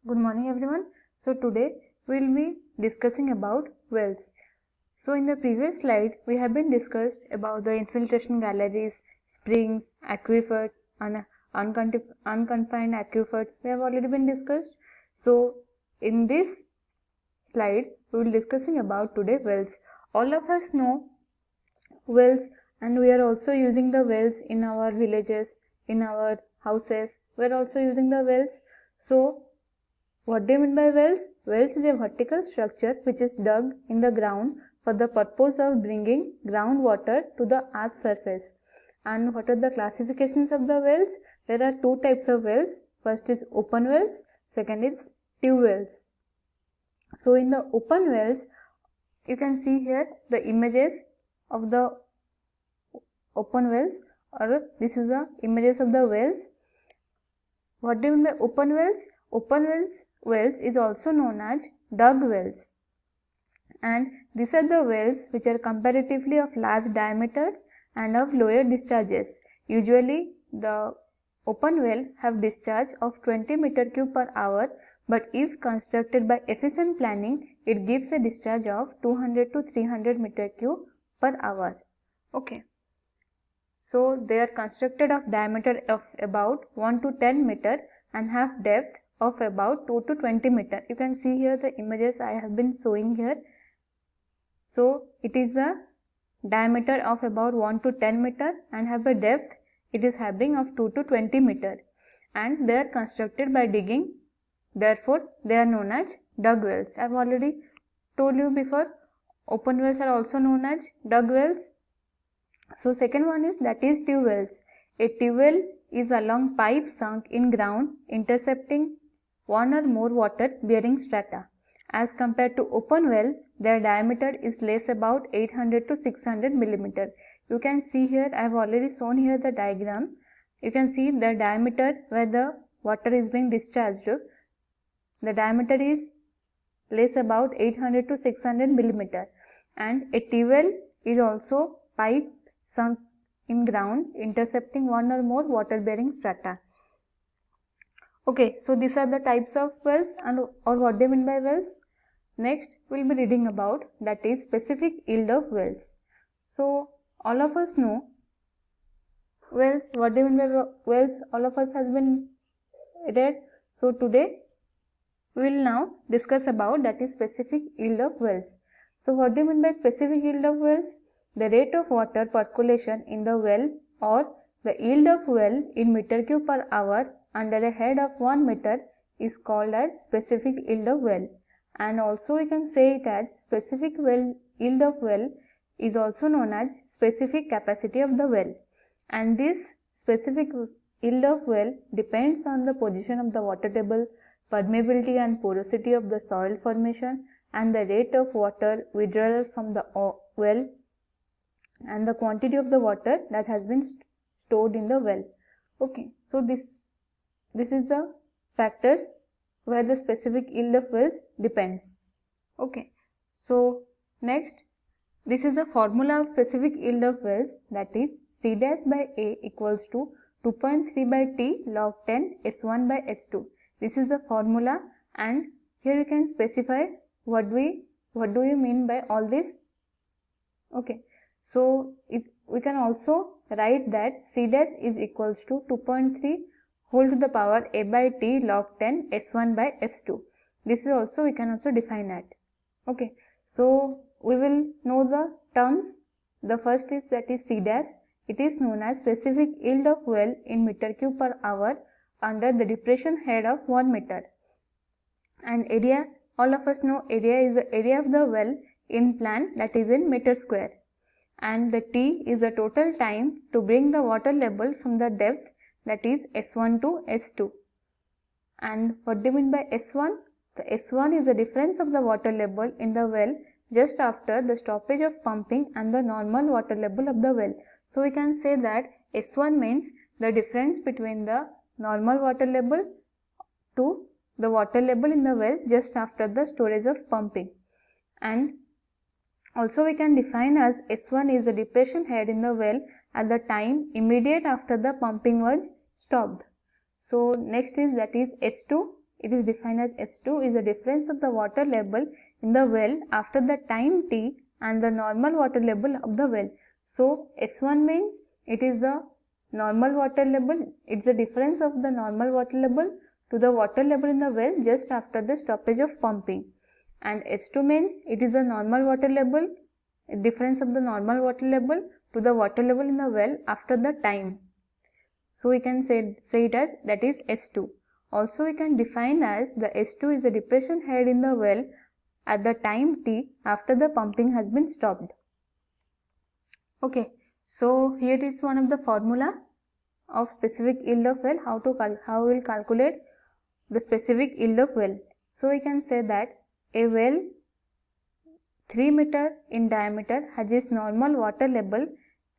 Good morning everyone. So today we will be discussing about wells. So in the previous slide we have been discussed about the infiltration galleries, springs, aquifers and unconfined aquifers. We have already been discussed. So in this slide we will be discussing about today wells. All of us know wells and we are also using the wells in our villages, in our houses. We are also using the wells. So what do you mean by wells? Wells is a vertical structure which is dug in the ground for the purpose of bringing groundwater to the earth's surface. And what are the classifications of the wells? There are two types of wells. First is open wells, second is tube wells. So in the open wells, you can see here the images of the open wells, or this is the images of the wells. What do you mean by open wells? Open wells is also known as dug wells, and these are the wells which are comparatively of large diameters and of lower discharges. Usually the open well have discharge of 20 meter cube per hour, but if constructed by efficient planning, it gives a discharge of 200 to 300 meter cube per hour. Okay. So they are constructed of diameter of about 1 to 10 meter and have depth of about 2 to 20 meter. You can see here the images I have been showing here. So it is a diameter of about 1 to 10 meter and have a depth it is having of 2 to 20 meter, and they are constructed by digging. Therefore they are known as dug wells. I have already told you before, open wells are also known as dug wells. So second one is that is tube wells. A tube well is a long pipe sunk in ground intercepting one or more water bearing strata. As compared to open well, their diameter is less, about 800 to 600 millimeter. You can see here, I have already shown here the diagram. You can see the diameter where the water is being discharged. The diameter is less, about 800 to 600 millimeter, and a tube well is also pipe sunk in ground intercepting one or more water bearing strata. Okay, so these are the types of wells and or what they mean by wells. Next we will be reading about that is specific yield of wells. So all of us know wells, what they mean by wells, all of us has been read. So today we will now discuss about that is specific yield of wells. So what do you mean by specific yield of wells? The rate of water percolation in the well, or the yield of well in meter cube per hour under a head of 1 meter is called as specific yield of well, and also we can say it as specific well yield of well is also known as specific capacity of the well, and this specific yield of well depends on the position of the water table, permeability and porosity of the soil formation, and the rate of water withdrawal from the well, and the quantity of the water that has been stored in the well. Okay, so this is the factors where the specific yield of wells depends. Okay, so next, this is the formula of specific yield of wells, that is C dash by A equals to 2.3 by T log 10 S1 by S2. This is the formula, and here you can specify what do you mean by all this. Okay, so if we can also write that C dash is equals to 2.3 whole to the power A by T log 10 S1 by S2. This is also, we can also define that. Okay, so we will know the terms. The first is that is C dash. It is known as specific yield of well in meter cube per hour under the depression head of 1 meter. And area, all of us know area is the area of the well in plan, that is in meter square. And the T is the total time to bring the water level from the depth, that is S1 to S2. And what do you mean by S1? The S1 is the difference of the water level in the well just after the stoppage of pumping and the normal water level of the well. So we can say that S1 means the difference between the normal water level to the water level in the well just after the storage of pumping. And also we can define as S1 is the depression head in the well at the time immediate after the pumping was stopped. So next is that is S2 it is defined as S2 is the difference of the water level in the well after the time t and the normal water level of the well. So S1 means it is the normal water level, it's the difference of the normal water level to the water level in the well just after the stoppage of pumping. And S2 means it is the normal water level, difference of the normal water level to the water level in the well after the time. So we can say it as that is S2. Also we can define as the S2 is the depression head in the well at the time t after the pumping has been stopped. Okay, so here is one of the formula of specific yield of well, how we will calculate the specific yield of well. So we can say that a well 3 meter in diameter has its normal water level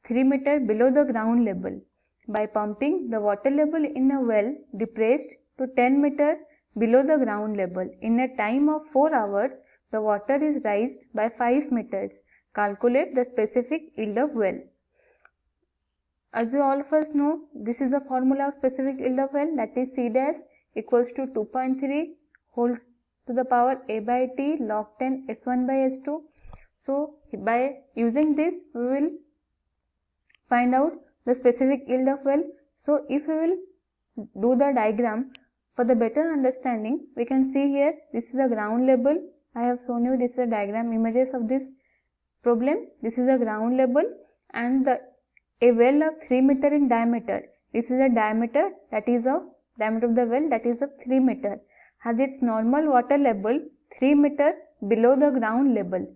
3 meter below the ground level. By pumping, the water level in a well depressed to 10 meter below the ground level. In a time of 4 hours, the water is raised by 5 meters. Calculate the specific yield of well. As you all of us know, this is the formula of specific yield of well, that is C dash equals to 2.3 whole to the power a by t log 10 S1 by S2. So by using this, we will find out the specific yield of well. So if we will do the diagram for the better understanding, we can see here this is the ground level. I have shown you this is the diagram images of this problem. This is the ground level and a well of 3 meter in diameter. This is the diameter that is of diameter of the well that is of 3 meter. Has its normal water level 3 meter below the ground level.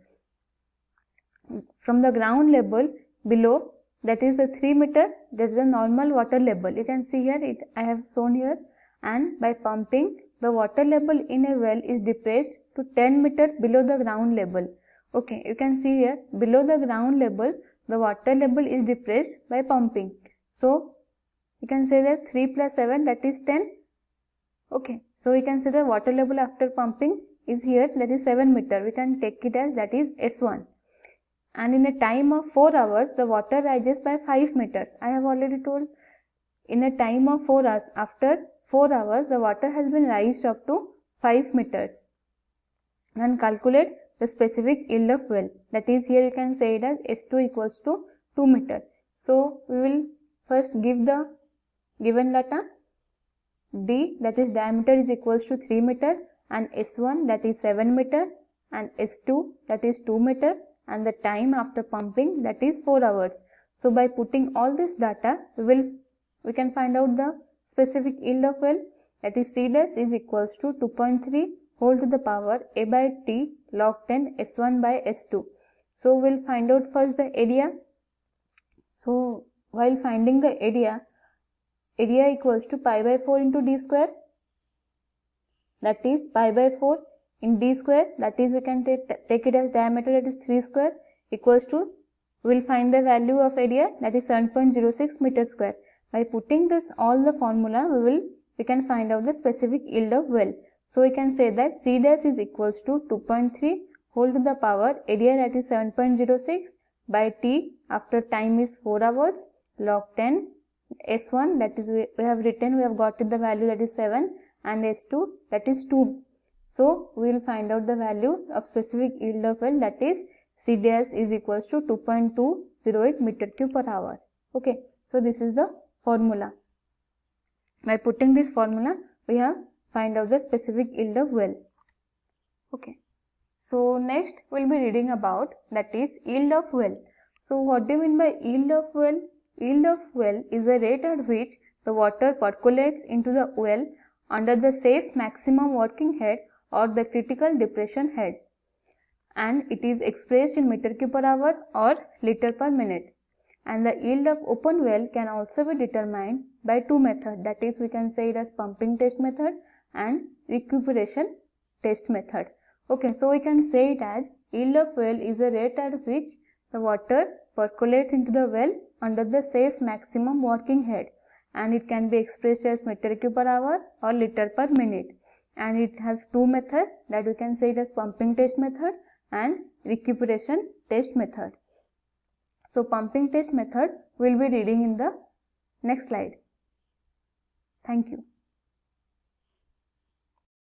From the ground level below, that is the 3 meter, that is the normal water level. You can see here, I have shown here, and by pumping, the water level in a well is depressed to 10 meter below the ground level. Okay, you can see here, below the ground level, the water level is depressed by pumping. So, you can say that 3 plus 7, that is 10. Okay, so we can say the water level after pumping is here, that is 7 meter. We can take it as that is S1. And in a time of 4 hours, the water rises by 5 meters. I have already told, in a time of 4 hours, after 4 hours, the water has been raised up to 5 meters. And calculate the specific yield of well. That is, here you can say it as S2 equals to 2 meter. So, we will first give the given data. D, that is diameter, is equals to 3 meter, and S1, that is 7 meter, and S2, that is 2 meter, and the time after pumping, that is 4 hours. So by putting all this data, we can find out the specific yield of well, that is C dash is equals to 2.3 whole to the power a by t log 10 S1 by S2. So we'll find out first the area. So while finding the area equals to pi by 4 into d square, that is pi by 4 in d square, that is we can take it as diameter, that is 3 square, equals to, we will find the value of area, that is 7.06 meter square. By putting this all the formula, we can find out the specific yield of well. So we can say that C dash is equals to 2.3 whole to the power area, that is 7.06 by t after time is 4 hours log 10 S1, that is we have got the value, that is 7, and S2, that is 2. So we will find out the value of specific yield of well, that is C dash is equals to 2.208 meter cube per hour. Okay, so this is the formula. By putting this formula, we have find out the specific yield of well. Okay, so next we will be reading about, that is yield of well. So what do you mean by yield of well? Yield of well is the rate at which the water percolates into the well under the safe maximum working head or the critical depression head, and it is expressed in meter cube per hour or liter per minute. And the yield of open well can also be determined by two methods, that is we can say it as pumping test method and recuperation test method. Okay, so we can say it as yield of well is the rate at which the water percolates into the well under the safe maximum working head, and it can be expressed as meter cube per hour or liter per minute. And it has two methods, that we can say it as pumping test method and recuperation test method. So pumping test method we will be reading in the next slide. Thank you.